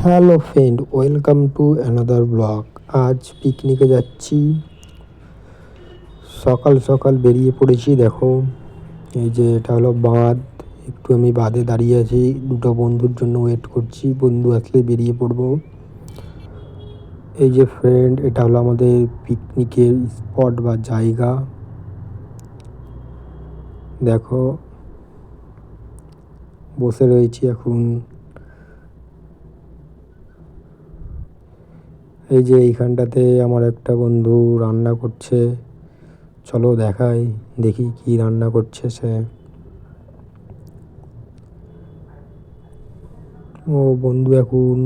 Hello friend, welcome to another blog. আজ পিকনিকে যাচ্ছি। সকাল সকাল বেরিয়ে পড়েছি। দেখো, এই যে এটা হলো বাঁধ। একটু আমি বাঁধে দাঁড়িয়ে আছি, দুটো বন্ধুর জন্য ওয়েট করছি। বন্ধু আসলে বেরিয়ে পড়বো। এই যে ফ্রেন্ড, এটা হলো আমাদের পিকনিকের স্পট বা জায়গা। দেখো, বসে রয়েছি এখন। এই যে এইখানটাতে আমার একটা বন্ধু রান্না করছে। চলো দেখাই, দেখি কি রান্না করছে সে। ও বন্ধু এখন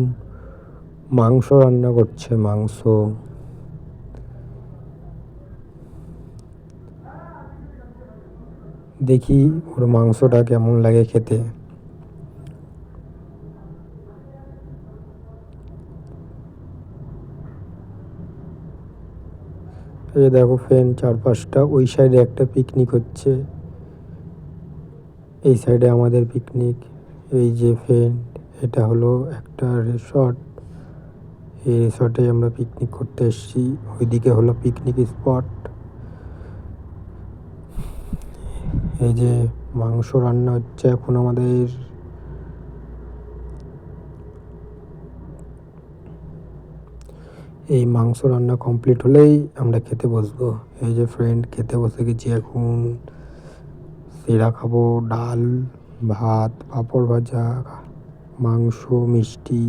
মাংস রান্না করছে, মাংস। দেখি ওর মাংসটা কেমন লাগে খেতে। এই দেখো ফ্রেন্ড, 4-5টা ওই সাইডে একটা পিকনিক হচ্ছে, এই সাইডে আমাদের পিকনিক। এই যে ফ্রেন্ড, এটা হলো একটা রিসর্ট। এই রিসর্টে আমরা পিকনিক করতে এসেছি। ওইদিকে হলো পিকনিক স্পট। এই যে মাংস রান্না হচ্ছে এখন আমাদের। এই মাংস রান্না কমপ্লিট হলেই আমরা খেতে বসবো। এই যে ফ্রেন্ড, খেতে বসে গেছি এখন। সেরা খাবো ডাল, ভাত, পাঁপড় ভাজা, মাংস, মিষ্টি।